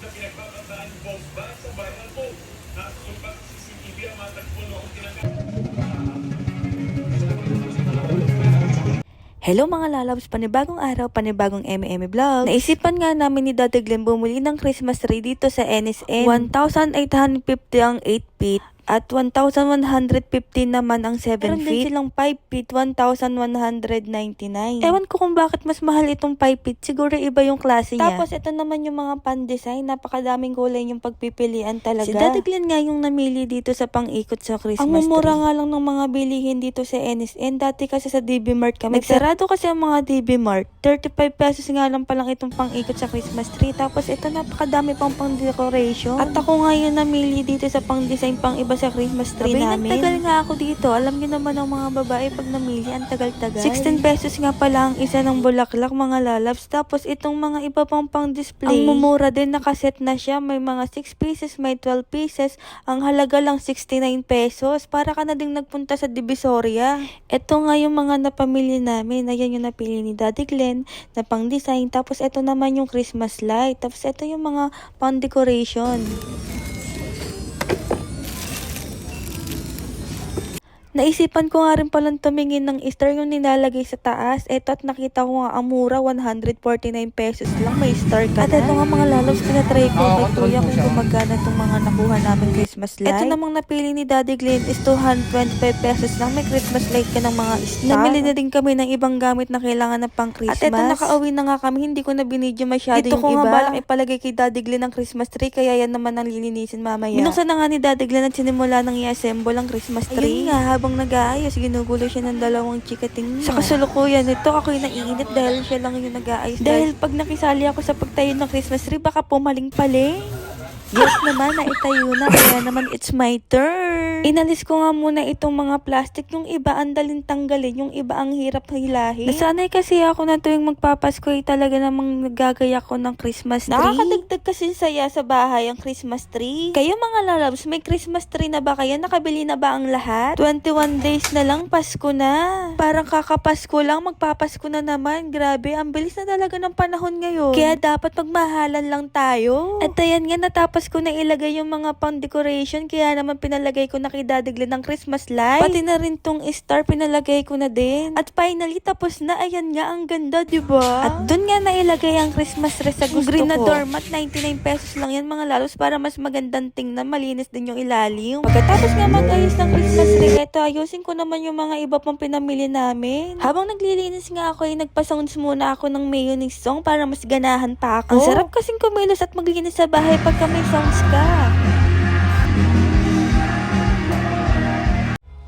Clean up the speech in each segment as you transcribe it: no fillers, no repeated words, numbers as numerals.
na pinagbabantaan boss ba sa viral post. Nakasumpat sa CCTV ang mga tagpo noong tinanggap. Hello mga lalabs, panibagong araw, panibagong M&M vlog. Naisipan nga namin ni Daddy Glenn bumuli ng Christmas tree dito sa NSN. 1,850 ang 8 feet at 1,115 naman ang 7 Meron feet. din Silang 5 feet, 1,199. Ewan ko kung bakit mas mahal itong 5 feet. Siguro iba yung klase niya. Tapos ito naman yung mga pan-design. Napakadaming kulay yung pagpipilian talaga. Si Daddy Glenn nga yung namili dito sa pang-ikot sa Christmas tree. Ang mumura nga lang ng mga bilihin dito sa NSN. Dati kasi sa DB Mart kami. Nagsarado kasi ang mga DB Mart. 35 pesos nga lang palang itong pang-ikot sa Christmas tree. Tapos ito napakadami pang pang-decoration. At ako nga yung namili dito sa pang-design pang iba sa Christmas tree namin. Nagtagal nga ako dito. Alam niyo naman ang mga babae pag namili, ang tagal-tagal. 16 pesos nga pala ang isa ng bulaklak, mga lalabs. Tapos itong mga iba pang pang-display. Ang mumura din, nakaset na siya. May mga 6 pieces, may 12 pieces. Ang halaga lang 69 pesos. Para ka na ding nagpunta sa Divisoria. Ito nga yung mga napamili namin. Ayan yung napili ni Daddy Glenn na pang-design. Tapos ito naman yung Christmas light. Tapos ito yung mga pang-decoration. Naisipan ko nga rin palang tumingin ng star yung nilalagay sa taas. Eto at nakita ko nga ang mura, 149 pesos lang. May star ka na. At eto nga mga lalabs, tinatry ko kay Kuya kung gumagana itong mga nakuha namin Christmas light. Eto namang napili ni Daddy Glenn is 225 pesos lang. May Christmas light ka ng mga star. Namili na din kami ng ibang gamit na kailangan na pang Christmas. At eto nakauwi na nga kami, hindi ko na binidyo masyado yung iba. Ito ko nga balak ipalagay kay Daddy Glenn ang Christmas tree, kaya yan naman ang lilinisin mamaya. Binuksan na nga ni Daddy Glenn at sinimula nang i-assemble ang Christmas tree. Ayun nga, habang nag-aayos, ginugulo siya ng dalawang chikating niya. Sa kasalukuyan ito, ako'y naiinit dahil siya lang yung nag-aayos. Dahil pag nakisali ako sa pagtayo ng Christmas tree, baka pumaling-paling. Yes naman, naitayo na. Kaya naman, it's my turn. Inalis ko nga muna itong mga plastic. Yung iba, ang daling tanggalin. Yung iba, ang hirap hilahin. Nasanay kasi ako na tuwing magpapasko, talaga namang nagagaya ko ng Christmas tree. Nakakadagdag kasi saya sa bahay ang Christmas tree. Kayo mga lalabs, may Christmas tree na ba kayo? Nakabili na ba ang lahat? 21 days na lang, Pasko na. Parang kakapasko lang, magpapasko na naman. Grabe, ang bilis na talaga ng panahon ngayon. Kaya dapat magmahalan lang tayo. At ayan nga, natapos ko na ilagay yung mga pang-decoration, kaya naman pinalagay ko na kay Daddy Glenn ng Christmas light. Pati na rin tong star, pinalagay ko na din. At finally, tapos na. Ayan nga, ang ganda, diba? At dun nga nailagay ang Christmas tree sa gusto green ko. Na doormat, 99 pesos lang yan mga lalos, para mas magandang tingnan, malinis din yung ilalim. Pagkatapos nga mag-ayos ng Christmas tree, eto, ayusin ko naman yung mga iba pang pinamili namin. Habang naglilinis nga ako, nagpa-sounds muna ako ng mayonnaise song para mas ganahan pa ako. Ang sarap kasing kumilos at maglinis sa bahay pagka may sounds ka.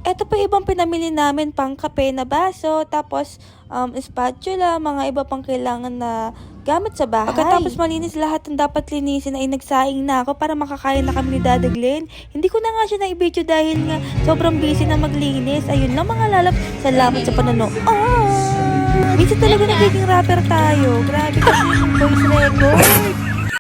Ito pa ibang pinamili namin, pang kape na baso, tapos spatula, mga iba pang kailangan na gamit sa bahay. Pagkatapos malinis lahat ng dapat linisin, ay nagsaing na ako para makakain na kami ni Daddy Glenn. Hindi ko na nga siya na-i-video dahil nga sobrang busy na maglinis. Ayun lang mga lalap, salamat sa panonood. Minsan talaga nagiging rapper tayo. Grabe kasi yung voice record.